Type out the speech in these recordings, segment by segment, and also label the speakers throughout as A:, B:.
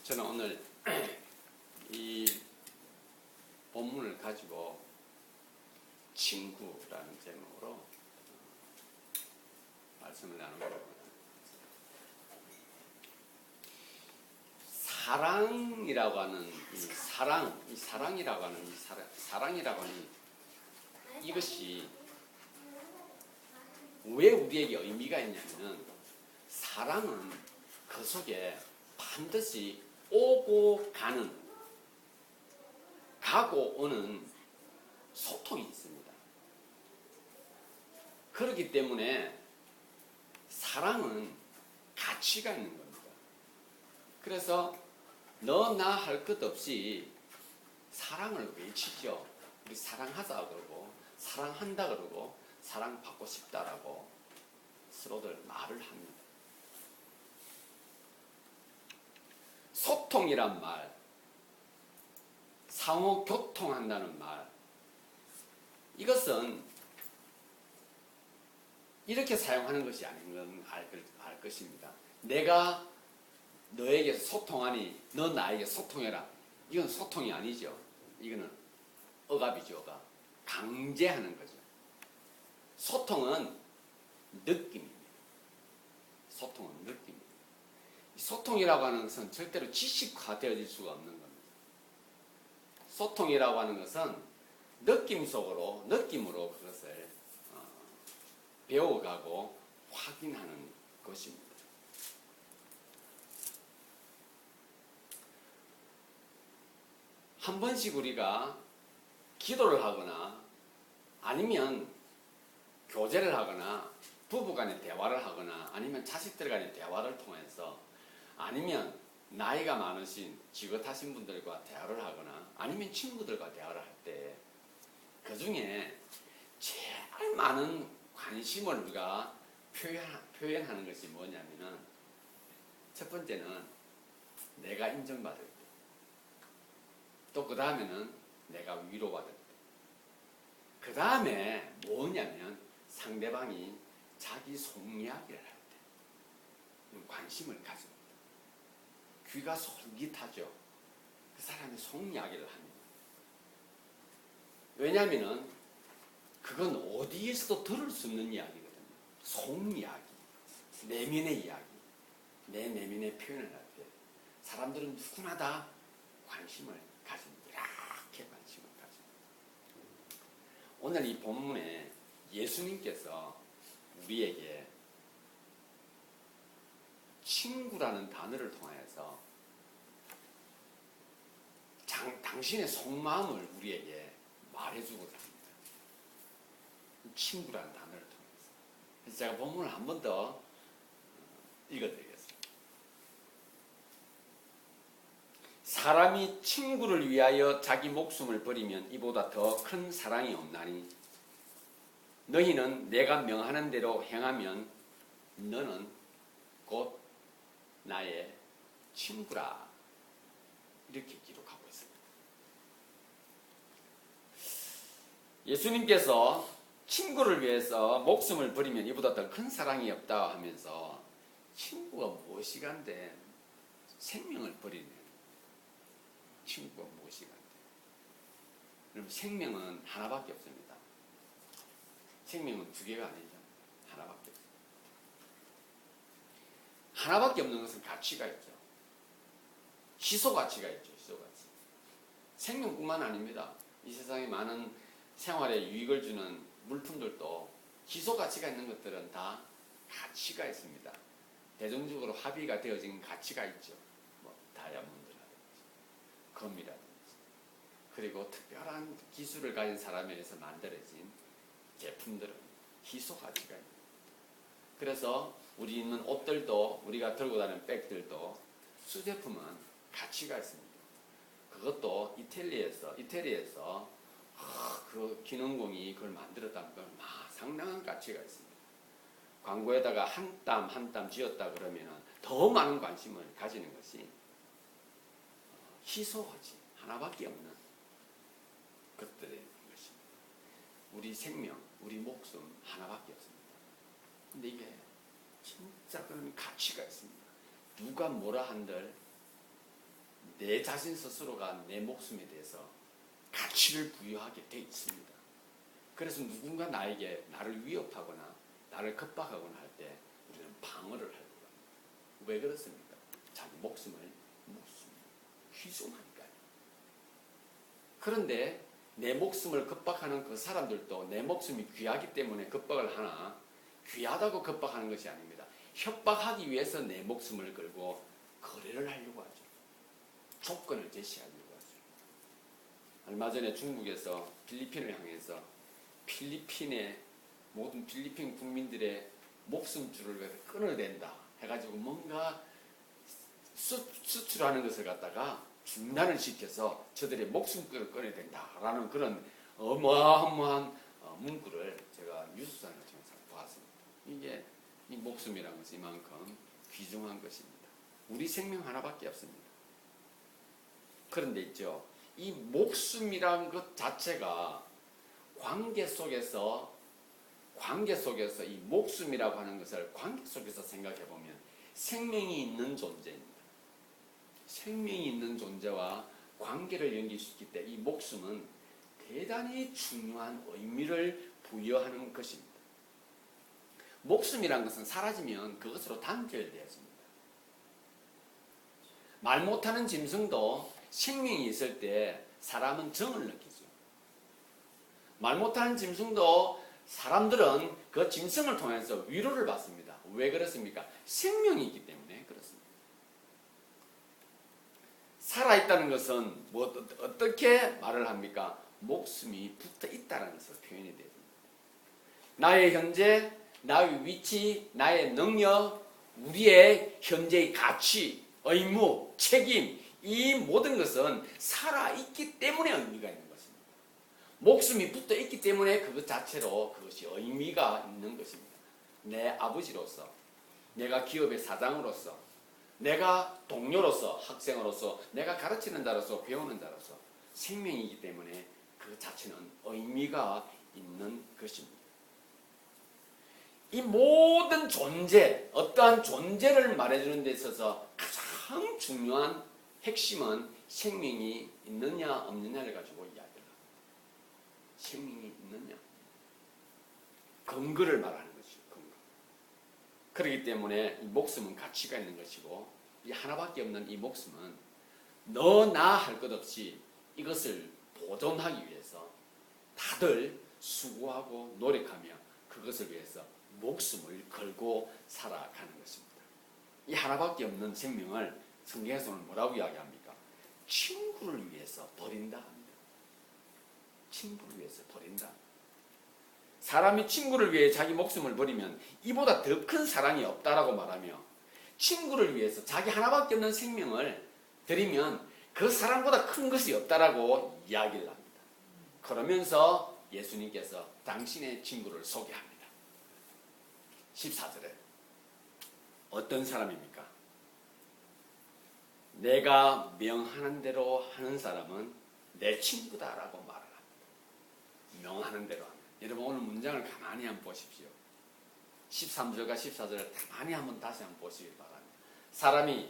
A: 저는 오늘 이 본문을 가지고 친구라는 제목으로 말씀을 나누고 사랑이라고 하는 사랑이라고 하는 이것이 왜 우리에게 의미가 있냐면 사랑은 그 속에 반드시 오고 가고 오는 소통이 있습니다. 그렇기 때문에 사랑은 가치가 있는 겁니다. 그래서 너 나 할 것 없이 사랑을 외치죠. 우리 사랑하자 그러고 사랑한다 그러고 사랑받고 싶다라고 서로들 말을 합니다. 소통이란 말, 상호 교통한다는 말, 이것은 이렇게 사용하는 것이 아닌 건 알 것입니다. 내가 너에게 소통하니 너 나에게 소통해라. 이건 소통이 아니죠. 이거는 억압이죠. 억압. 강제하는 거죠. 소통은 느낌입니다. 소통은 느낌입니다. 소통이라고 하는 것은 절대로 지식화되어질 수가 없는 겁니다. 소통이라고 하는 것은 느낌으로 그것을 배워가고 확인하는 것입니다. 한 번씩 우리가 기도를 하거나 아니면 교제를 하거나 부부간의 대화를 하거나 아니면 자식들 간의 대화를 통해서 아니면 나이가 많으신 지긋하신 분들과 대화를 하거나 아니면 친구들과 대화를 할 때 그 중에 제일 많은 관심을 우리가 표현하는 것이 뭐냐면은 첫 번째는 내가 인정받을 때, 또 그 다음에는 내가 위로받을 때, 그 다음에 뭐냐면 상대방이 자기 속 이야기를 할 때 관심을 가집니다. 귀가 솔깃하죠. 그 사람이 속 이야기를 합니다. 왜냐하면 그건 어디에서도 들을 수 없는 이야기거든요. 속 이야기, 내면의 이야기, 내 내면의 표현을 할 때 사람들은 누구나 다 관심을 가집니다. 이렇게 관심을 가집니다. 오늘 이 본문에 예수님께서 우리에게 친구라는 단어를 통해서 당신의 속마음을 우리에게 말해주고자 합니다. 친구라는 단어를 통해서. 그래서 제가 본문을 한 번 더 읽어드리겠습니다. 사람이 친구를 위하여 자기 목숨을 버리면 이보다 더 큰 사랑이 없나니 너희는 내가 명하는 대로 행하면 너는 곧 나의 친구라. 이렇게 기록하고 있습니다. 예수님께서 친구를 위해서 목숨을 버리면 이보다 더 큰 사랑이 없다 하면서 친구가 무엇이간데 생명을 버리는 친구가 무엇이간데 여러분 생명은 하나밖에 없습니다. 생명은 두 개가 아니죠. 하나밖에 없습니다. 하나밖에 없는 것은 가치가 있죠. 희소 가치가 있죠. 희소 가치. 생명뿐만 아닙니다. 이 세상에 많은 생활에 유익을 주는 물품들도 희소 가치가 있는 것들은 다 가치가 있습니다. 대중적으로 합의가 되어진 가치가 있죠. 뭐 다이아몬드라든지 금이라든지 그리고 특별한 기술을 가진 사람에 의해서 만들어진 제품들은 희소 가치가 있습니다. 그래서 우리 입는 옷들도 우리가 들고 다니는 백들도 수제품은 가치가 있습니다. 그것도 이태리에서 그 기능공이 그걸 만들었다는 건 상당한 가치가 있습니다. 광고에다가 한 땀 한 땀 지었다 그러면 더 많은 관심을 가지는 것이 희소하지 하나밖에 없는 것들인 것입니다. 우리 생명, 우리 목숨 하나밖에 없습니다. 근데 이게 진짜 그런 가치가 있습니다. 누가 뭐라 한들 내 자신 스스로가 내 목숨에 대해서 가치를 부여하게 돼 있습니다. 그래서 누군가 나에게 나를 위협하거나 나를 겁박하거나 할 때 우리는 방어를 할 거예요. 왜 그렇습니까? 자기 목숨을 휘중하니까요. 그런데 내 목숨을 겁박하는 그 사람들도 내 목숨이 귀하기 때문에 겁박을 하나, 귀하다고 겁박하는 것이 아닙니다. 협박하기 위해서 내 목숨을 걸고 거래를 하려고 하죠. 조건을 제시하려고 하죠. 얼마 전에 중국에서 필리핀을 향해서 필리핀의 모든 필리핀 국민들의 목숨줄을 끊어야 된다 해가지고 뭔가 수출하는 것을 갖다가 중단을 시켜서 저들의 목숨줄을 끊어야 된다라는 그런 어마어마한 문구를 제가 뉴스상을 통해서 보았습니다. 이게 이 목숨이라는 것이 이만큼 귀중한 것입니다. 우리 생명 하나밖에 없습니다. 그런데 있죠, 이 목숨이란 것 자체가 관계 속에서 이 목숨이라고 하는 것을 관계 속에서 생각해 보면 생명이 있는 존재입니다. 생명이 있는 존재와 관계를 연결시킬 때 이 목숨은 대단히 중요한 의미를 부여하는 것입니다. 목숨이란 것은 사라지면 그것으로 단절되었습니다. 말 못하는 짐승도 생명이 있을 때 사람은 정을 느끼죠. 말 못하는 짐승도 사람들은 그 짐승을 통해서 위로를 받습니다. 왜 그렇습니까? 생명이 있기 때문에 그렇습니다. 살아있다는 것은 어떻게 말을 합니까? 목숨이 붙어 있다는 것을 표현이 됩니다. 나의 현재, 나의 위치, 나의 능력, 우리의 현재의 가치, 의무, 책임, 이 모든 것은 살아있기 때문에 의미가 있는 것입니다. 목숨이 붙어 있기 때문에 그것 자체로 그것이 의미가 있는 것입니다. 내 아버지로서, 내가 기업의 사장으로서, 내가 동료로서, 학생으로서, 내가 가르치는 자로서, 배우는 자로서 생명이기 때문에 그 자체는 의미가 있는 것입니다. 이 모든 존재, 어떠한 존재를 말해주는 데 있어서 가장 중요한 핵심은 생명이 있느냐 없느냐를 가지고 이야기를 합니다. 생명이 있느냐, 근거를 말하는 것이죠. 근거. 그렇기 때문에 이 목숨은 가치가 있는 것이고, 이 하나밖에 없는 이 목숨은 너나 할 것 없이 이것을 보존하기 위해서 다들 수고하고 노력하며 그것을 위해서 목숨을 걸고 살아가는 것입니다. 이 하나밖에 없는 생명을 성경에서는 뭐라고 이야기합니까? 친구를 위해서 버린다 합니다. 친구를 위해서 버린다. 사람이 친구를 위해 자기 목숨을 버리면 이보다 더 큰 사랑이 없다라고 말하며, 친구를 위해서 자기 하나밖에 없는 생명을 드리면 그 사랑보다 큰 것이 없다라고 이야기를 합니다. 그러면서 예수님께서 당신의 친구를 소개합니다. 14절에 어떤 사람입니까? 내가 명하는 대로 하는 사람은 내 친구다라고 말을 합니다. 명하는 대로 하면. 여러분 오늘 문장을 가만히 한번 보십시오. 13절과 14절을 가만히 한번 다시 한번 보시기 바랍니다. 사람이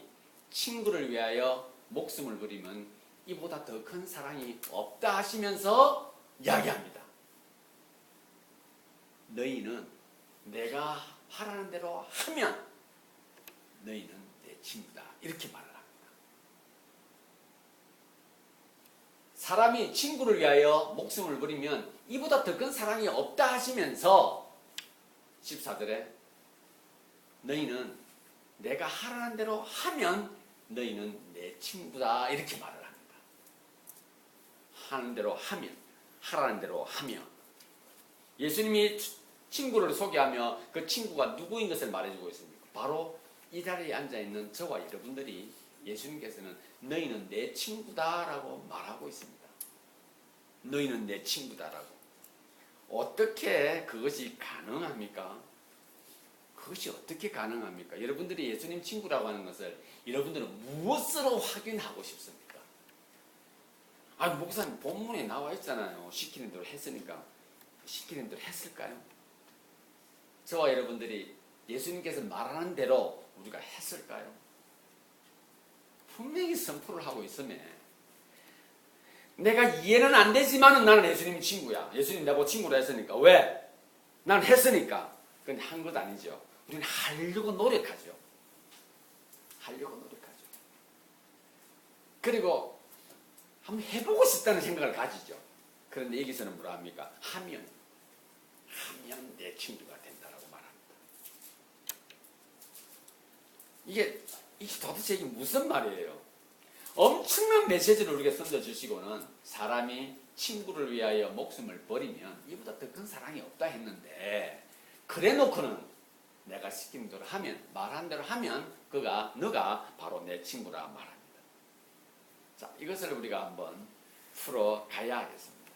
A: 친구를 위하여 목숨을 버리면 이보다 더 큰 사랑이 없다 하시면서 이야기합니다. 너희는 내가 하라는 대로 하면 너희는 내 친구다. 이렇게 말을 합니다. 사람이 친구를 위하여 목숨을 버리면 이보다 더 큰 사랑이 없다 하시면서 14절에 너희는 내가 하라는 대로 하면 너희는 내 친구다. 이렇게 말을 합니다. 하는 대로 하면, 하라는 대로 하면. 예수님이 친구를 소개하며 그 친구가 누구인 것을 말해주고 있습니까? 바로 이 자리에 앉아있는 저와 여러분들이 예수님께서는 너희는 내 친구다라고 말하고 있습니다. 너희는 내 친구다라고. 어떻게 그것이 가능합니까? 그것이 어떻게 가능합니까? 여러분들이 예수님 친구라고 하는 것을 여러분들은 무엇으로 확인하고 싶습니까? 아, 목사님 본문에 나와 있잖아요. 시키는 대로 했으니까. 시키는 대로 했을까요? 저와 여러분들이 예수님께서 말하는 대로 우리가 했을까요? 분명히 선포를 하고 있으면 내가 이해는 안 되지만은 나는 예수님이 친구야. 예수님 나보고 친구로 했으니까. 왜? 난 했으니까. 근데 한 것 아니죠. 우리는 하려고 노력하죠. 하려고 노력하죠. 그리고 한번 해보고 싶다는 생각을 가지죠. 그런데 여기서는 뭐라 합니까? 하면 내 친구가 된다라고 말합니다. 이게 도대체 이게 무슨 말이에요? 엄청난 메시지를 우리에게 던져주시고는 사람이 친구를 위하여 목숨을 버리면 이보다 더 큰 사랑이 없다 했는데, 그래 놓고는 내가 시킨 대로 하면, 말한 대로 하면 너가 바로 내 친구라 말합니다. 자, 이것을 우리가 한번 풀어가야 하겠습니다.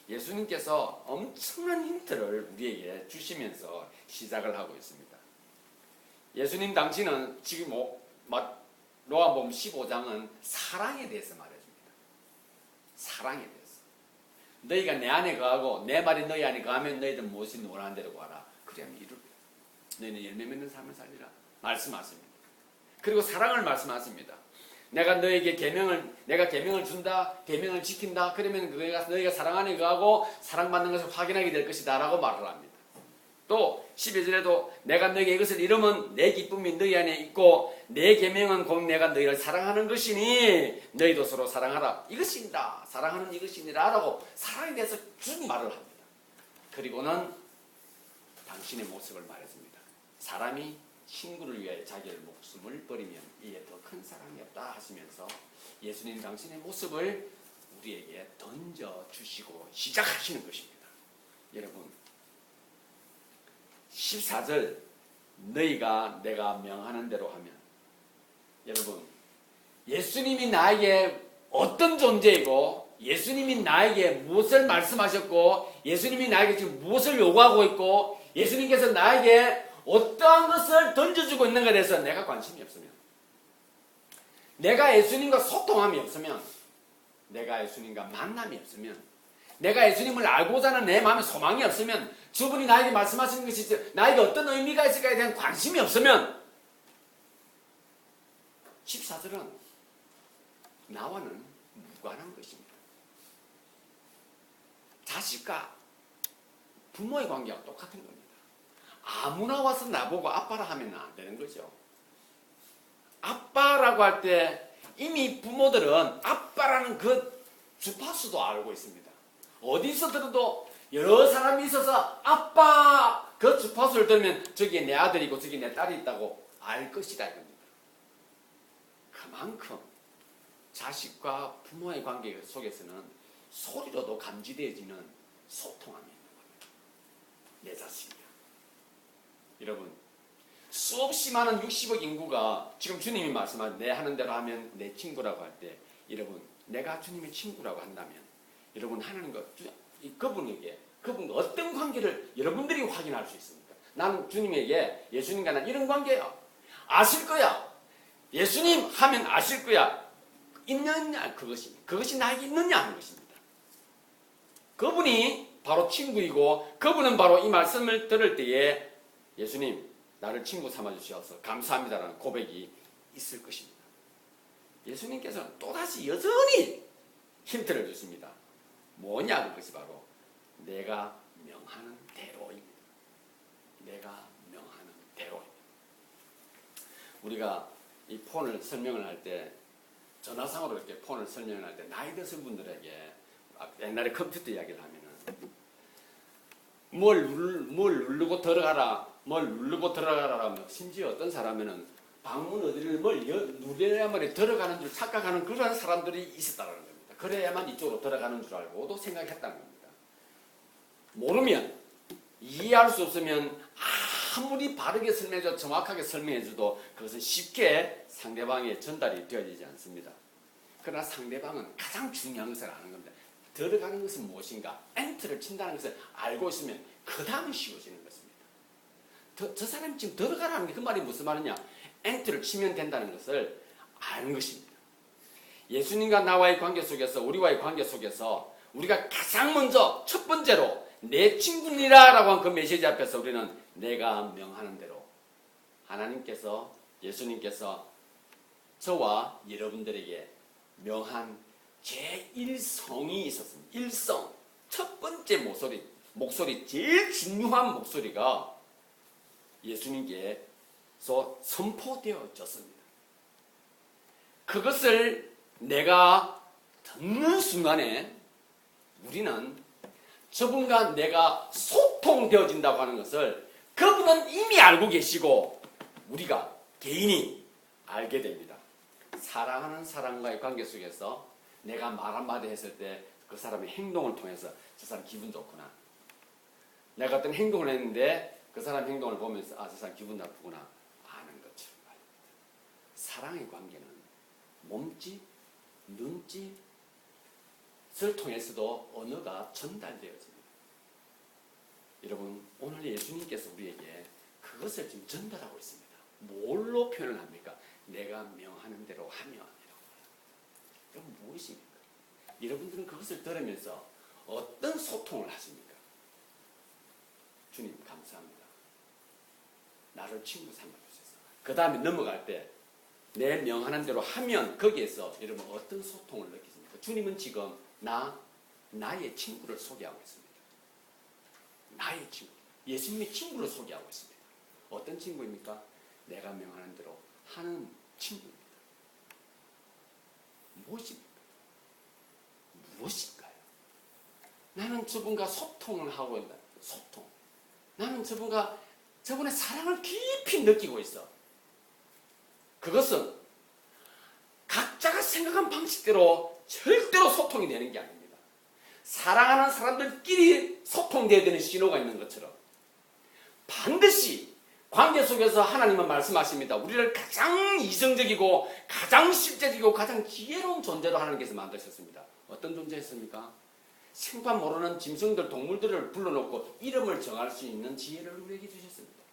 A: 예수님께서 엄청난 힌트를 우리에게 주시면서 시작을 하고 있습니다. 예수님 당시는 지금 요한복음 15장은 사랑에 대해서 말해줍니다. 사랑에 대해서. 너희가 내 안에 거하고 내 말이 너희 안에 거하면 너희들 무엇이 원하는 대로 구하라. 그래야만 이룰 거야. 너희는 열매 맺는 삶을 살리라. 말씀하십니다. 그리고 사랑을 말씀하십니다. 내가 계명을 준다, 계명을 지킨다. 그러면 너희가 사랑 안에 거하고 사랑받는 것을 확인하게 될 것이다라고 말을 합니다. 또 12절에도 내가 너희에게 이것을 이루면 내 기쁨이 너희 안에 있고 내 계명은 곧 내가 너희를 사랑하는 것이니 너희도 서로 사랑하라. 이것입니다. 사랑하는 이것이니라 라고 사랑에 대해서 쭉 말을 합니다. 그리고는 당신의 모습을 말했습니다. 사람이 친구를 위하여 자기의 목숨을 버리면 이에 더 큰 사랑이 없다 하시면서 예수님 당신의 모습을 우리에게 던져주시고 시작하시는 것입니다. 여러분 14절 너희가 내가 명하는 대로 하면, 여러분 예수님이 나에게 어떤 존재이고 예수님이 나에게 무엇을 말씀하셨고 예수님이 나에게 지금 무엇을 요구하고 있고 예수님께서 나에게 어떠한 것을 던져주고 있는 것에 대해서 내가 관심이 없으면, 내가 예수님과 소통함이 없으면, 내가 예수님과 만남이 없으면, 내가 예수님을 알고자 하는 내 마음에 소망이 없으면, 주분이 나에게 말씀하시는 것이 나에게 어떤 의미가 있을까에 대한 관심이 없으면 14절은 나와는 무관한 것입니다. 자식과 부모의 관계와 똑같은 겁니다. 아무나 와서 나보고 아빠라 하면 안 되는 거죠. 아빠라고 할 때 이미 부모들은 아빠라는 그 주파수도 알고 있습니다. 어디서 들어도 여러 사람이 있어서 아빠 그 주파수를 들으면 저기에 내 아들이고 저기에 내 딸이 있다고 알 것이다 이겁니다. 그만큼 자식과 부모의 관계 속에서는 소리로도 감지되어지는 소통함이 있는 겁니다. 내 자식이야. 여러분 수없이 많은 60억 인구가 지금 주님이 말씀하신 내 하는 대로 하면 내 친구라고 할 때, 여러분 내가 주님의 친구라고 한다면 여러분 하나님과 그분과 어떤 관계를 여러분들이 확인할 수 있습니까? 나는 주님에게 예수님과 난 이런 관계야. 아실 거야. 예수님 하면 아실 거야. 있느냐 그것이 나에게 있느냐 하는 것입니다. 그분이 바로 친구이고 그분은 바로 이 말씀을 들을 때에 예수님 나를 친구 삼아주셔서 감사합니다라는 고백이 있을 것입니다. 예수님께서는 또다시 여전히 힌트를 주십니다. 뭐냐 그것이 바로 내가 명하는 대로입니다. 내가 명하는 대로입니다. 우리가 이 폰을 설명을 할 때 전화상으로 이렇게 폰을 설명을 할 때 나이 드신 분들에게 옛날에 컴퓨터 이야기를 하면은 뭘 누르고 들어가라 하면 심지어 어떤 사람은 방문 어디를 누려야만 들어가는 줄 착각하는 그런 사람들이 있었다는 겁니다. 그래야만 이쪽으로 들어가는 줄 알고도 생각했다는 겁니다. 모르면 이해할 수 없으면 아무리 바르게 설명해줘 정확하게 설명해줘도 그것은 쉽게 상대방에 전달이 되어지지 않습니다. 그러나 상대방은 가장 중요한 것을 아는 겁니다. 들어가는 것은 무엇인가 엔터를 친다는 것을 알고 있으면 그 다음은 쉬워지는 것입니다. 저 사람이 지금 들어가라는 게 그 말이 무슨 말이냐, 엔터를 치면 된다는 것을 아는 것입니다. 예수님과 나와의 관계 속에서 우리와의 관계 속에서 우리가 가장 먼저 첫 번째로 내 친구니라 라고 한 그 메시지 앞에서 우리는 내가 명하는 대로 하나님께서 예수님께서 저와 여러분들에게 명한 제1성이 있었습니다. 일성, 첫 번째 목소리, 제일 중요한 목소리가 예수님께서 선포되어졌습니다. 그것을 내가 듣는 순간에 우리는 저분과 내가 소통되어진다고 하는 것을 그분은 이미 알고 계시고 우리가 개인이 알게 됩니다. 사랑하는 사람과의 관계 속에서 내가 말 한마디 했을 때 그 사람의 행동을 통해서 저 사람 기분 좋구나. 내가 어떤 행동을 했는데 그 사람 행동을 보면서 아, 저 사람 기분 나쁘구나 아는 것처럼 말입니다. 사랑의 관계는 몸짓, 눈짓을 통해서도 언어가 전달되어집니다. 여러분, 오늘 예수님께서 우리에게 그것을 지금 전달하고 있습니다. 뭘로 표현을 합니까? 내가 명하는 대로 하면. 그럼 무엇입니까? 여러분들은 그것을 들으면서 어떤 소통을 하십니까? 주님 감사합니다. 나를 친구 삼아주셔서. 그 다음에 넘어갈 때 내 명하는 대로 하면 거기에서 여러분 어떤 소통을 느끼십니까? 주님은 지금 나의 친구를 소개하고 있습니다. 나의 친구. 예수님의 친구를 소개하고 있습니다. 어떤 친구입니까? 내가 명하는 대로 하는 친구입니다. 무엇일까요? 나는 저분과 소통을 하고 있다. 소통. 나는 저분의 사랑을 깊이 느끼고 있어. 그것은 각자가 생각한 방식대로 절대로 소통이 되는 게 아닙니다. 사랑하는 사람들끼리 소통되어야 되는 신호가 있는 것처럼 반드시 관계 속에서 하나님은 말씀하십니다. 우리를 가장 이성적이고 가장 실제적이고 가장 지혜로운 존재로 하나님께서 만드셨습니다. 어떤 존재였습니까? 생판 모르는 짐승들, 동물들을 불러놓고 이름을 정할 수 있는 지혜를 우리에게 주셨습니다.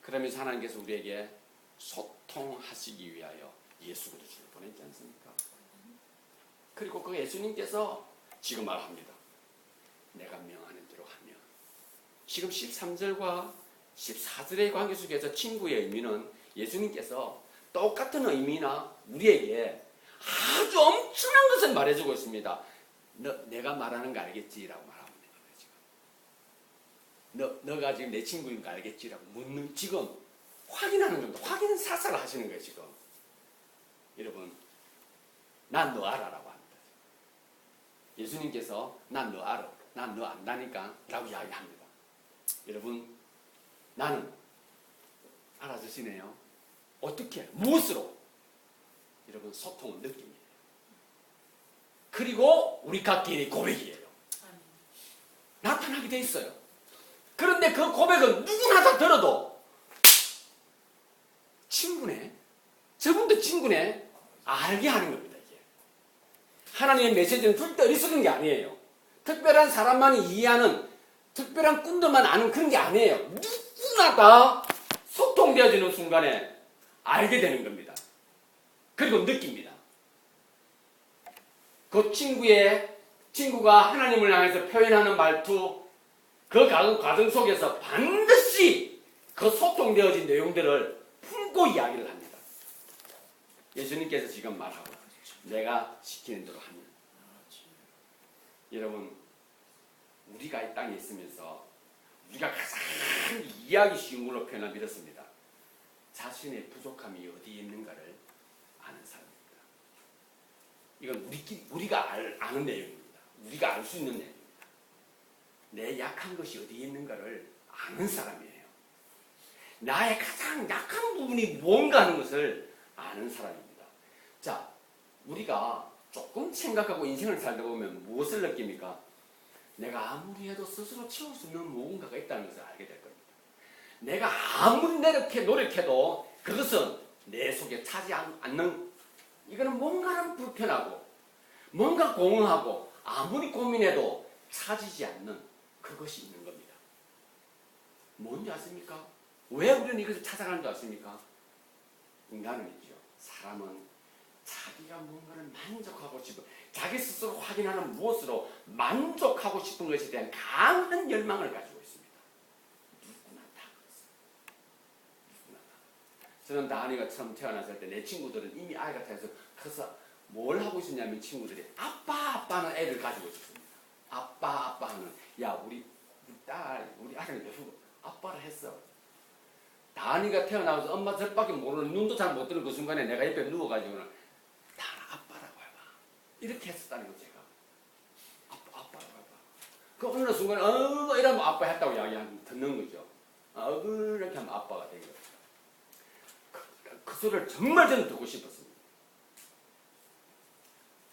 A: 그러면서 하나님께서 우리에게 소통하시기 위하여 예수 그리스도를 보냈지 않습니까? 그리고 그 예수님께서 지금 말합니다. 내가 명하는 대로 하면. 지금 13절과 14절의 관계 속에서 친구의 의미는 예수님께서 똑같은 의미나 우리에게 아주 엄청난 것을 말해주고 있습니다. 내가 말하는 거 알겠지라고 말하고 있는 거예요. 지금. 너가 지금 내 친구인 거 알겠지라고 묻는, 지금 확인하는 겁니다. 확인은 사사를 하시는 거예요. 지금. 여러분, 난 너 알아라고 합니다. 예수님께서 난 너 알아, 난 너 안다니까 라고 이야기합니다. 여러분, 나는 알아주시네요. 어떻게? 무엇으로? 여러분, 소통은 느낌이에요. 그리고 우리 각기의 고백이에요. 나타나게 돼 있어요. 그런데 그 고백은 누구나 다 들어도 친구네, 저분도 친구네, 알게 하는 겁니다. 이게. 하나님의 메시지는 절대 어리석은 게 아니에요. 특별한 사람만이 이해하는, 특별한 꾼들만 아는 그런 게 아니에요. 누구나 다 소통되어지는 순간에 알게 되는 겁니다. 그리고 느낍니다. 그 친구가 하나님을 향해서 표현하는 말투, 그 과정 속에서 반드시 그 소통되어진 내용들을 품고 이야기를 합니다. 예수님께서 지금 말하고 내가 시키는 대로 하면. 여러분, 우리가 이 땅에 있으면서 우리가 가장 이해하기 쉬운 걸로 표현하면 이렇습니다. 자신의 부족함이 어디에 있는가를 아는 사람입니다. 이건 우리가 아는 내용입니다. 우리가 알 수 있는 내용입니다. 내 약한 것이 어디에 있는가를 아는 사람이에요. 나의 가장 약한 부분이 뭔가 하는 것을 아는 사람입니다. 자, 우리가 조금 생각하고 인생을 살다 보면 무엇을 느낍니까? 내가 아무리 해도 스스로 채울 수 있는 무언가가 있다는 것을 알게 될 겁니다. 내가 아무리 노력해도 그것은 내 속에 차지 않는, 이거는 뭔가는 불편하고 뭔가 공허하고 아무리 고민해도 찾이지 않는 그것이 있는 겁니다. 뭔지 아십니까? 왜 우리는 이것을 찾아가는 줄 아십니까? 인간은요, 사람은 자기가 뭔가를 만족하고 싶은, 자기 스스로 확인하는 무엇으로 만족하고 싶은 것에 대한 강한 열망을 가지고 있습니다. 누구나 다 그렇습니다. 누구나 다. 저는 다은이가 처음 태어났을 때 내 친구들은 이미 아이가 태어나서 커서 뭘 하고 있었냐면 친구들이 아빠는 애를 가지고 있었습니다. 아빠 하는 야 우리 딸 우리 아들 여보 아빠를 했어. 다은이가 태어나서 엄마 젖밖에 모르는 눈도 잘 못 뜨는 그 순간에 내가 옆에 누워가지고는 다은아 아빠라고 해봐 이렇게 했었다는 거 제가 아빠라고 해봐. 그 어느 순간에 이러면 아빠 했다고 이야기 듣는 거죠. 이렇게 하면 아빠가 된 거죠. 그 소리를 정말 저는 듣고 싶었습니다.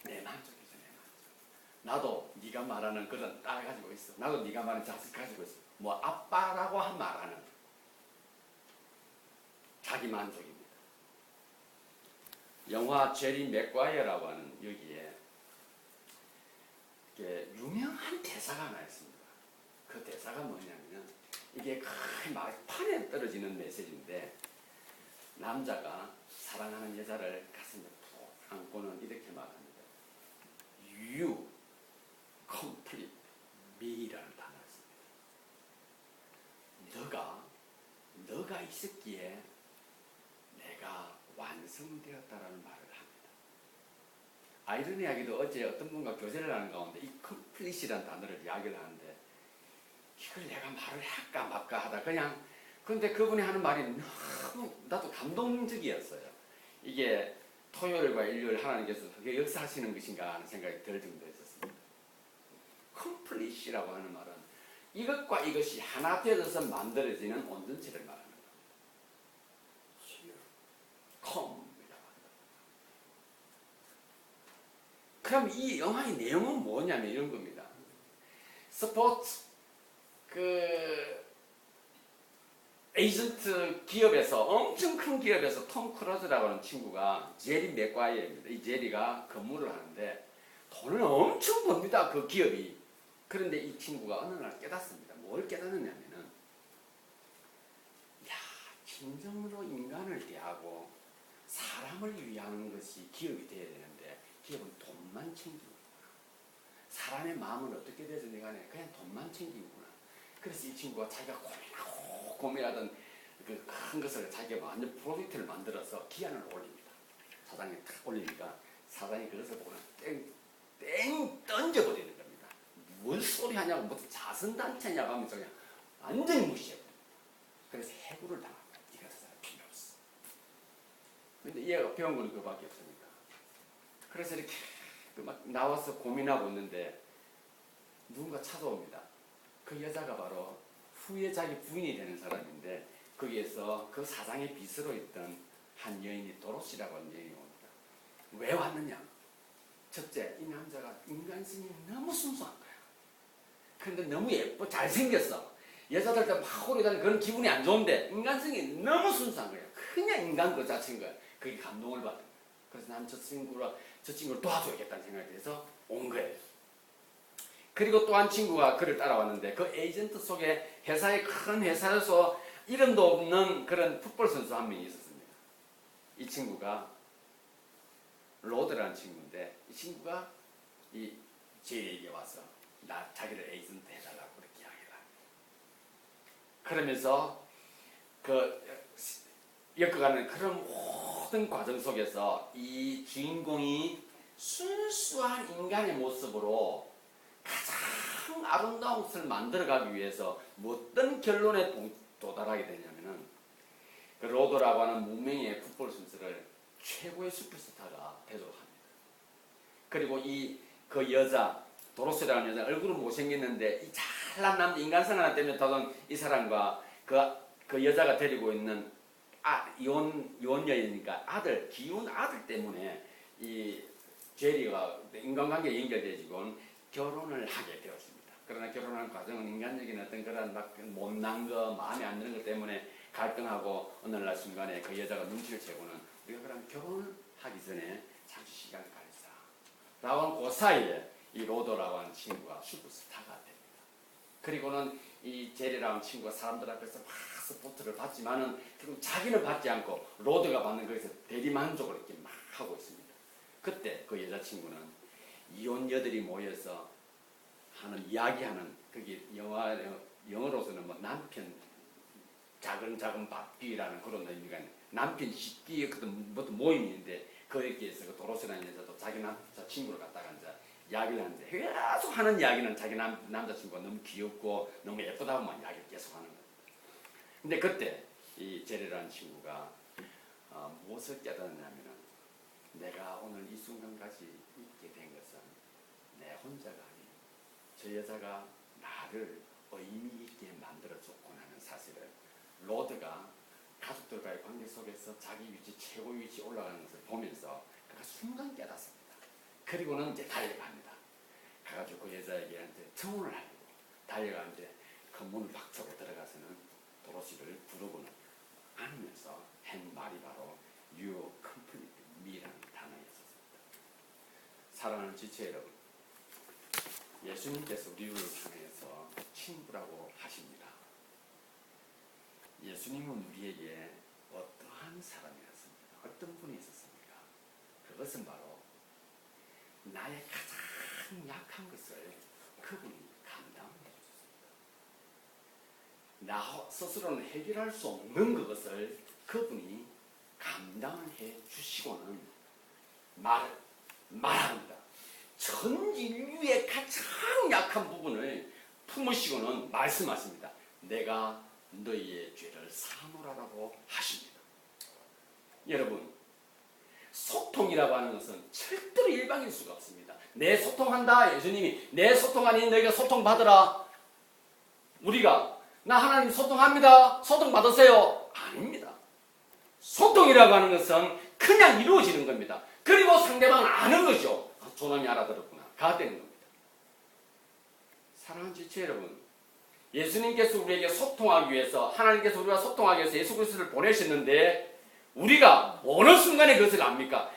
A: 내 만족이죠, 내 만족. 나도 네가 말하는 그런 딸 가지고 있어. 나도 네가 말하는 자식 가지고 있어. 뭐 아빠라고 한 말하는 자기 만족입니다. 영화 제리 맥과이어라고 하는 여기에 유명한 대사가 하나 있습니다. 그 대사가 뭐냐면 이게 거의 판에 떨어지는 메시지인데 남자가 사랑하는 여자를 가슴에 푹 안고는 이렇게 말합니다. You complete me라는 단어가 있습니다. 너가 있었기에 내가 완성되었다라는 말을 합니다. 아이러니하게도 어제 어떤 분과 교제를 하는 가운데 이 complete이라는 단어를 이야기를 하는데 이걸 내가 말을 할까 말까 하다 그냥 근데 그분이 하는 말이 너무 나도 감동적이었어요. 이게 토요일과 일요일 하나님께서 그게 역사하시는 것인가 하는 생각이 들 정도였습니다. complete이라고 하는 말은 이것과 이것이 하나 되어서 만들어지는 온전체를 말하는 겁니다. com이라고 한다. 그럼 이 영화의 내용은 뭐냐면 이런 겁니다. 스포츠 에이전트 기업에서 엄청 큰 기업에서 톰 크루즈라고 하는 친구가 제리 맥과이어입니다. 이 제리가 근무를 하는데 돈을 엄청 법니다. 그 기업이. 그런데 이 친구가 어느 날 깨닫습니다. 뭘 깨닫느냐면은 진정으로 인간을 대하고 사람을 위한 것이 기업이 돼야 되는데 기업은 돈만 챙기고 사람의 마음은 어떻게 되든 간에 그냥 돈만 챙기구나. 그래서 이 친구가 자기가 고민하던 그 큰 것을 자기가 완전 프로젝트를 만들어서 기한을 올립니다. 사장이 탁 올리니까 사장이 그것을 보고 땡 던져버리는 겁니다. 뭔 소리 하냐고 무슨 자선단체냐고 하면서 그냥 완전히 무시해버립니다. 그래서 해고를 당합니다. 네가 저 사람 필요 없어. 근데 얘가 배운 건 그거밖에 없으니까. 그래서 이렇게 막 나와서 고민하고 있는데 누군가 찾아옵니다. 그 여자가 바로 후에 자기 부인이 되는 사람인데 거기에서 그 사장의 비서로 있던 한 여인이 도로시라고 하는 여인이 옵니다. 왜 왔느냐? 첫째, 이 남자가 인간성이 너무 순수한 거야. 그런데 너무 예뻐, 잘생겼어. 여자들한테 막 오래다니는 그런 기분이 안 좋은데 인간성이 너무 순수한 거야. 그냥 인간 그 자체인 거야. 그게 감동을 받은 거야. 그래서 난 저 친구를 도와줘야겠다는 생각이 들어서 온 거예요. 그리고 또 한 친구가 그를 따라왔는데 그 에이전트 속에 회사의 큰 회사에서 이름도 없는 그런 풋볼 선수 한 명이 있었습니다. 이 친구가 로드라는 친구인데 이 친구가 이 제리에게 와서 자기를 에이전트 해달라고 그렇게 이야기를 합니다. 그러면서 엮어가는 그런 모든 과정 속에서 이 주인공이 순수한 인간의 모습으로 가장 아름다운 것을 만들어가기 위해서 어떤 결론에 도달하게 되냐면은 그 로도라고 하는 무명의 풋볼 선수를 최고의 슈퍼스타가 되도록 합니다. 그리고 그 여자 도로스라는 여자 얼굴은 못생겼는데 이 잘난 남자 인간성 하나 때문에 더던 이 사람과 그 여자가 데리고 있는 이혼 여인이니까 기운 아들 때문에 이 제리가 인간관계에 연결되지고 결혼을 하게 되었습니다. 그러나 결혼하는 과정은 인간적인 어떤 그런 못난 거, 마음에 안 드는 것 때문에 갈등하고 어느 날 순간에 그 여자가 눈치를 채고는 우리가 그럼 결혼하기 전에 잠시 시간을 가지자. 라고 그 사이에 이 로도라고 하는 친구가 슈퍼스타가 됩니다. 그리고는 이 제리라는 친구가 사람들 앞에서 막 스포트를 받지만은 결국 자기는 받지 않고 로드가 받는 거에서 대리만족을 이렇게 막 하고 있습니다. 그때 그 여자친구는 이혼녀들이 모여서 이야기하는 그게 영어로서는 남편 작은 밥귀라는 그런 의미가 있는 남편 식기의 어떤 모임이 있는데 거기에서 그 도로시라는 여자도 자기 남자 친구를 갖다가 이제 이야기를 하는데 계속 하는 이야기는 자기 남자친구가 너무 귀엽고 너무 예쁘다고만 이야기를 계속 하는 거예요. 근데 그때 이 제리라는 친구가 무엇을 깨달았냐면은 내가 오늘 이 순간까지 있게 된 것은 내 혼자가 아닌 저 여자가 나를 의미 있게 만들어줬구나 하는 사실을 로드가 가족들과의 관계 속에서 자기 위치, 최고 위치 올라가는 것을 보면서 그가 순간 깨닫습니다. 그리고는 이제 달려갑니다. 가가지고 그 여자에게 청혼을 하고 달려가 이제 건물을 박차고 들어가서는 도로시를 부르고는 안으면서 한 말이 바로 You complete me라는 단어였습니다. 사랑하는 지체 여러분, 예수님께서 우리를 향해서 친구라고 하십니다. 예수님은 우리에게 어떠한 사람이었습니까? 어떤 분이 있었습니까? 그것은 바로 나의 가장 약한 것을 그분이 감당해 주셨습니다. 나 스스로는 해결할 수 없는 그것을 그분이 감당해 주시고는 말합니다. 전 인류의 가장 약한 부분을 품으시고는 말씀하십니다. 내가 너희의 죄를 사노라라고 하십니다. 여러분, 소통이라고 하는 것은 절대로 일방일 수가 없습니다. 내 소통한다. 예수님이 내 소통 아닌 너희가 소통 받으라. 우리가 나 하나님 소통합니다. 소통 받으세요. 아닙니다. 소통이라고 하는 것은 그냥 이루어지는 겁니다. 그리고 상대방은 아는 거죠. 저놈이 알아들었구나. 가 되는 겁니다. 사랑하는 지체 여러분, 예수님께서 우리에게 소통하기 위해서, 하나님께서 우리와 소통하기 위해서 예수 그리스도를 보내셨는데 우리가 어느 순간에 그것을 압니까?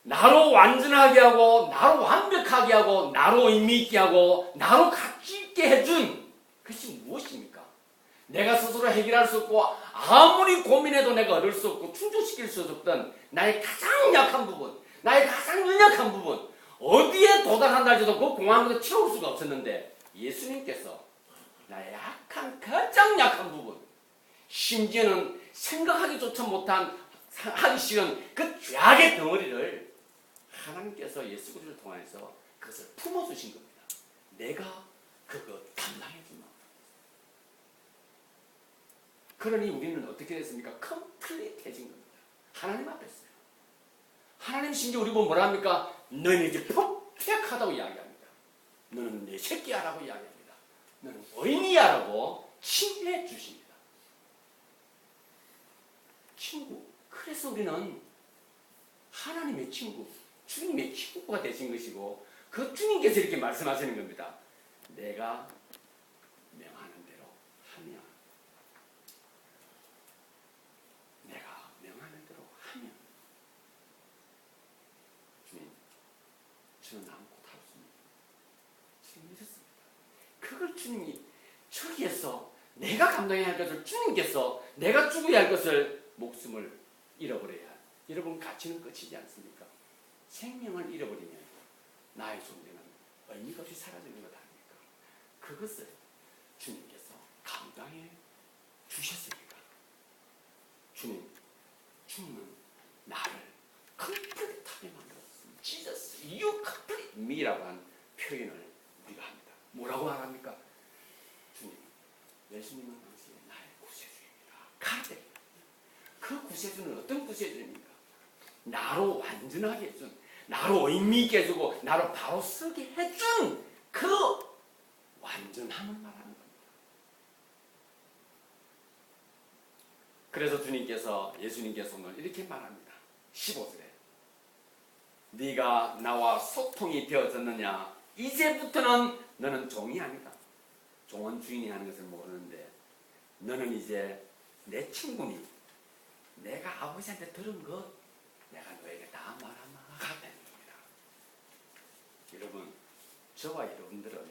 A: 나로 완전하게 하고 나로 완벽하게 하고 나로 의미 있게 하고 나로 가치 있게 해준 그것이 무엇입니까? 내가 스스로 해결할 수 없고 아무리 고민해도 내가 얻을 수 없고 충족시킬 수 없던 나의 가장 약한 부분, 나의 가장 연약한 부분, 어디에 도달한다 해도 그 공항에서 채울 수가 없었는데 예수님께서 나의 약한, 가장 약한 부분, 심지어는 생각하기조차 못한, 하기 싫은 그 죄악의 덩어리를 하나님께서 예수 그리스도를 통해서 그것을 품어주신 겁니다. 내가 그거 감당해주마. 그러니 우리는 어떻게 됐습니까? 컴플릿해진 겁니다. 하나님 앞에서요. 하나님 심지어 우리 보면 뭐라 합니까? 너는 이제 퍼펙트하다고 이야기합니다. 너는 내 새끼야라고 이야기합니다. 너는 어린이야라고 칭해 주십니다. 친구. 그래서 우리는 하나님의 친구, 주님의 친구가 되신 것이고 그 주님께서 이렇게 말씀하시는 겁니다. 내가 명하는 대로 하면, 내가 명하는 대로 하면 주님, 저는 아무것도 할 수 없습니다. 주님 이랬습니다. 그걸 주님이 저기에서 내가 감당해야 할 것을 주님께서 내가 죽어야 할 것을 목숨을 잃어버려야 할. 여러분 가치는 끝이지 않습니까? 생명을 잃어버리면 나의 존재는 의미가 없이 사라지는 것 아닙니까? 그것을 주님께서 감당해 주셨으니까 주님은 나를 컴플릿하게 만들었습니다. Jesus, you complete me라고 하는 표현을 우리가 합니다. 뭐라고 합니까? 주님, 예수님은 당신이 나의 구세주입니다. 가되 그 구세주는 어떤 구세주입니까? 나로 완전하게 해준, 나로 의미 있게 해주고 나로 바로 쓰게 해준 그 완전함을 말하는 겁니다. 그래서 예수님께서 오늘 이렇게 말합니다. 15절에 네가 나와 소통이 되어졌느냐? 이제부터는 너는 종이 아니다. 종은 주인이 하는 것을 모르는데 너는 이제 내 친구니. 내가 아버지한테 들은 것 내가 너에게 다 말하마 되는 겁니다. 여러분, 저와 여러분들은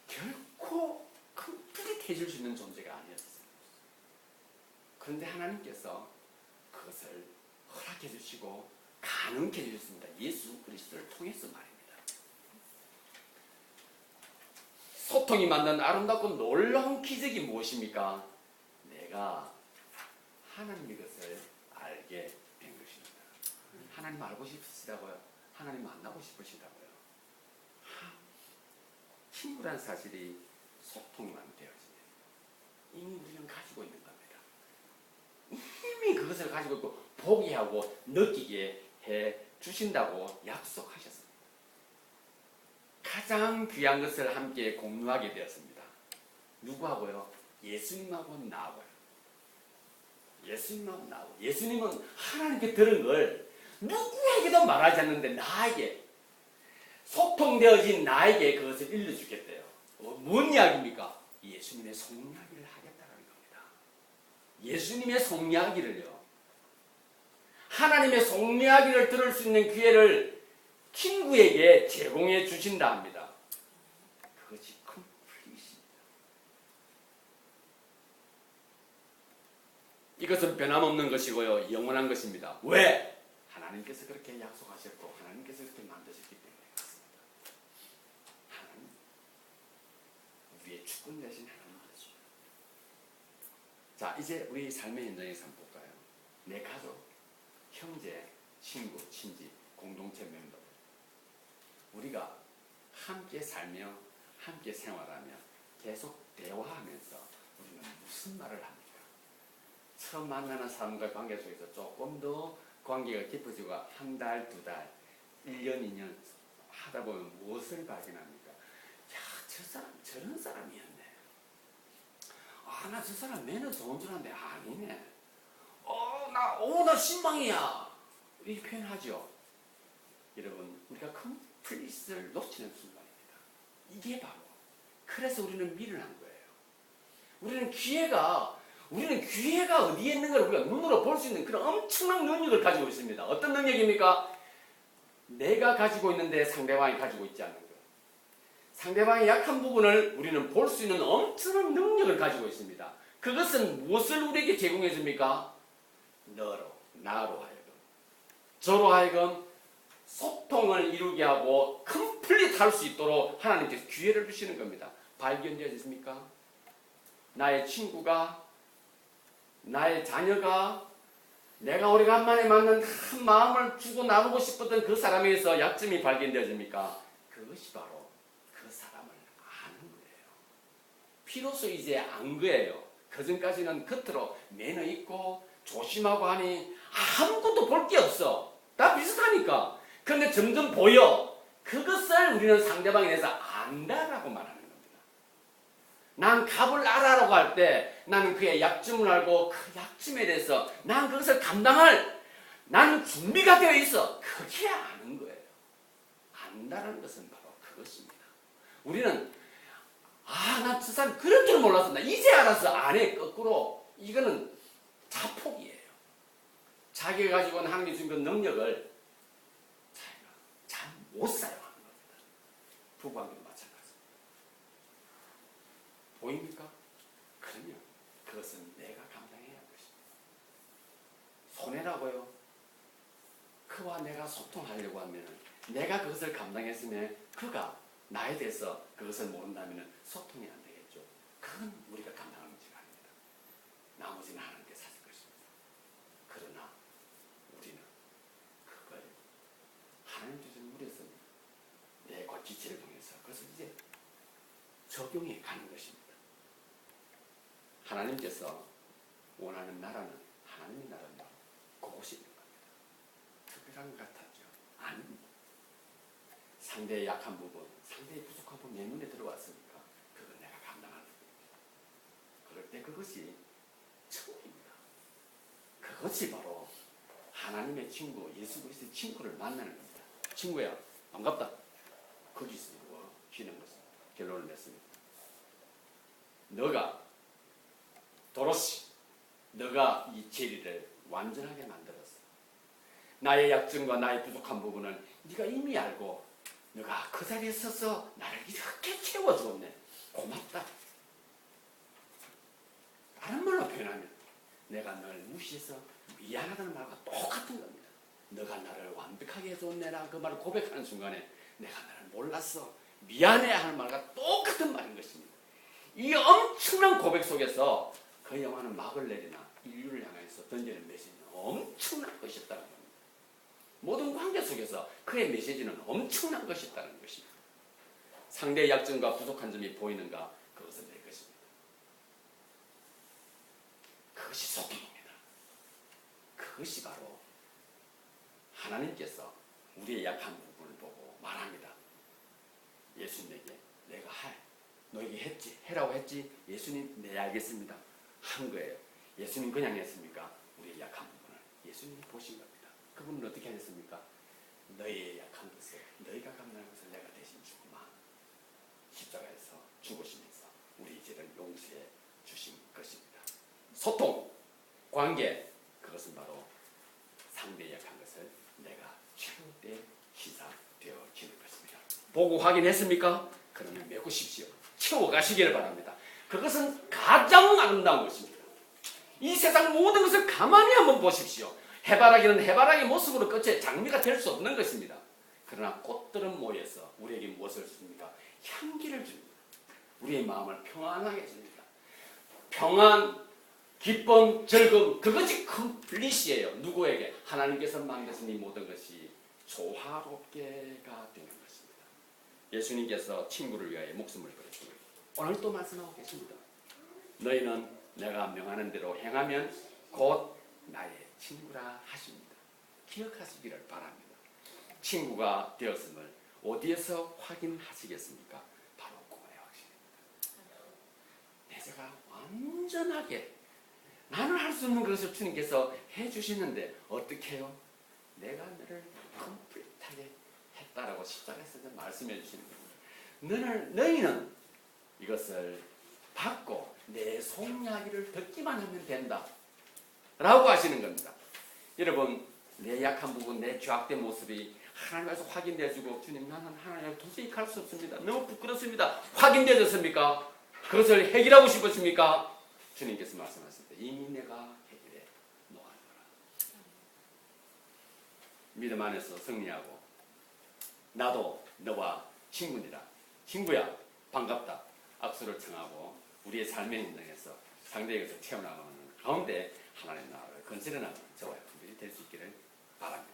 A: 결코 컴플릿 해줄 수 있는 존재가 아니었어요. 그런데 하나님께서 그것을 허락해 주시고 가능케 해주셨습니다. 예수 그리스도를 통해서 말입니다. 소통이 만든 아름답고 놀라운 기적이 무엇입니까? 내가 하나님 이것을 알게 된 것입니다. 하나님 알고 싶으시다고요? 하나님 만나고 싶으시다고요? 친구란 사실이 소통만 되어지면 이미 우리는 가지고 있는 겁니다. 이미 그것을 가지고 있고 보게 하고 느끼게 해 주신다고 약속하셨습니다. 가장 귀한 것을 함께 공유하게 되었습니다. 누구하고요? 예수님하고 나하고요. 예수님하고 나하고. 예수님은 하나님께 들은 걸 누구에게도 말하지 않는데 나에게, 소통되어진 나에게 그것을 일러주겠대요. 뭔 이야기입니까? 예수님의 속이야기를 하겠다는 겁니다. 예수님의 속이야기를요. 하나님의 속이야기를 들을 수 있는 기회를 친구에게 제공해 주신다 합니다. 그것이 컴플릿입니다. 이것은 변함없는 것이고요. 영원한 것입니다. 왜? 하나님께서 그렇게 약속하셨고 하나님께서 그렇게 만드셨기 때문에 그렇습니다. 하나님, 우리의 주권 되신 하나님이죠. 자, 이제 우리 삶의 현장에서 한번 볼까요? 내 가족, 형제, 친구, 친지, 공동체 멤버, 우리가 함께 살며 함께 생활하며 계속 대화하면서 우리는 무슨 말을 합니까? 처음 만나는 사람과 관계 속에서 조금 더 관계가 깊어지고 한 달, 두 달, 1년, 2년 하다 보면 무엇을 발견합니까? 야, 저 사람 저런 사람이었네. 아, 나 저 사람 매너 좋은 줄 알았는데 아니네. 나 신망이야. 이렇게 표현하죠. 여러분, 우리가 컴플릿을 놓치는 순간입니다. 이게 바로, 그래서 우리는 미련한 거예요. 우리는 기회가 어디에 있는 걸 우리가 눈으로 볼 수 있는 그런 엄청난 능력을 가지고 있습니다. 어떤 능력입니까? 내가 가지고 있는데 상대방이 가지고 있지 않는 것. 상대방의 약한 부분을 우리는 볼 수 있는 엄청난 능력을 가지고 있습니다. 그것은 무엇을 우리에게 제공해 줍니까? 나로 하여금, 저로 하여금 소통을 이루게 하고 컴플릿 할 수 있도록 하나님께서 기회를 주시는 겁니다. 발견되었습니까? 나의 친구가, 나의 자녀가, 내가 오래간만에 만난 큰 마음을 주고 나누고 싶었던 그 사람에게서 약점이 발견되어집니까? 그것이 바로 그 사람을 아는 거예요. 비로소 이제 안 거예요. 그전까지는 겉으로 매너 있고 조심하고 하니 아무것도 볼 게 없어. 다 비슷하니까. 그런데 점점 보여. 그것을 우리는 상대방에 대해서 안다라고 말하는 겁니다. 난 값을 알아라고 할 때 나는 그의 약점을 알고 그 약점에 대해서 난 그것을 감당할, 나는 준비가 되어 있어. 그게 아는 거예요. 안다라는 것은 바로 그것입니다. 우리는 난 저 사람 그럴 줄 몰랐어. 나 이제 알았어. 안 해. 거꾸로. 이거는 자폭이에요. 자기가 가지고 있는 하나님이 주신 그 능력을 자기가 잘 못 사용하는 겁니다. 부부관계도 마찬가지입니다. 보입니까? 그러면 그것은 내가 감당해야 할 것입니다. 손해라고요. 그와 내가 소통하려고 하면 내가 그것을 감당했으면 그가 나에 대해서 그것을 모른다면 소통이 안 되겠죠. 그건 우리가 감당하는 문제가 아닙니다. 나머지는 하나님께서 하실 것입니다. 그러나 우리는 그걸 하나님 주신 우리에서 내 지체를 통해서 그것을 이제 적용해 가는 것입니다. 하나님께서 원하는 나라는 하나님의 나라입니다. 그곳이 있는 겁니다. 특별한 것 같았죠? 아닙니다. 상대의 약한 부분, 상대의 부족한 부분 내 눈에 들어왔으니까 그걸 내가 감당하는 겁니다. 그럴 때 그것이 천국입니다. 그것이 바로 하나님의 친구, 예수 그리스도의 친구를 만나는 겁니다. 친구야, 반갑다. 거기서 쉬는 것은 결론을 냈습니다. 너가 도로시, 너가 이 제리를 완전하게 만들었어. 나의 약점과 나의 부족한 부분은 네가 이미 알고 너가 그 자리에 서서 나를 이렇게 채워주었네. 고맙다. 다른 말로 표현하면 내가 널 무시해서 미안하다는 말과 똑같은 겁니다. 너가 나를 완벽하게 해줬네라 그 말을 고백하는 순간에 내가 나를 몰랐어. 미안해 하는 말과 똑같은 말인 것입니다. 이 엄청난 고백 속에서 그 영화는 막을 내리나 인류를 향해서 던지는 메시지는 엄청난 것이었다는 겁니다. 모든 관계 속에서 그의 메시지는 엄청난 것이었다는 것입니다. 상대의 약점과 부족한 점이 보이는가? 그것은 내 것입니다. 그것이 소통입니다. 그것이 바로 하나님께서 우리의 약한 부분을 보고 말합니다. 예수님에게 내가 너에게 했지, 해라고 했지. 예수님, 네 알겠습니다. 한 거예요. 예수님 그냥 했습니까? 우리의 약한 부분을 예수님이 보신 겁니다. 그분은 어떻게 했습니까? 너희의 약한 것을, 너희가 감당한 것을 내가 대신 주구나. 십자가에서 죽으시면서 우리 죄를 용서해 주신 것입니다. 소통, 관계, 그것은 바로 상대의 약한 것을 내가 최후때 시사되어지는 것입니다. 보고 확인했습니까? 그러면 메꾸십시오. 채워가시기를 바랍니다. 그것은 가장 아름다운 것입니다. 이 세상 모든 것을 가만히 한번 보십시오. 해바라기는 해바라기 모습으로 끝에 장미가 될 수 없는 것입니다. 그러나 꽃들은 모여서 우리에게 무엇을 줍니까? 향기를 줍니다. 우리의 마음을 평안하게 해줍니다. 평안, 기쁨, 즐거움, 그것이 컴플릿이에요. 누구에게? 하나님께서 만드신 이 모든 것이 조화롭게가 되는 것입니다. 예수님께서 친구를 위하여 목숨을 버렸습니다. 오늘 또 말씀하고 계십니다. 너희는 내가 명하는 대로 행하면 곧 나의 친구라 하십니다. 기억하시기를 바랍니다. 친구가 되었음을 어디에서 확인하시겠습니까? 바로 그거에 확신입니다. 내가 완전하게 나는 할 수 없는 것을 주님께서 해주시는데 어떻게 해요? 내가 너를 컴플릿하게 했다라고 십자가에서 말씀해 주시는 겁니다. 너희는 이것을 받고 내 속이야기를 듣기만 하면 된다 라고 하시는 겁니다. 여러분, 내 약한 부분, 내 죄악된 모습이 하나님께서 확인되어지고 주님, 나는 하나님을 도저히 갈 수 없습니다. 너무 부끄럽습니다. 확인되어졌습니까? 그것을 해결하고 싶으십니까? 주님께서 말씀하셨습니다. 이미 내가 해결해 놓았노라. 믿음 안에서 승리하고 나도 너와 친구니라. 친구야, 반갑다. 악수를 청하고 우리의 삶의 현장에서 상대의 것을 채워나가는 가운데 하나님 나라를 건설해 나가는 저와 여러분들이 될 수 있기를 바랍니다.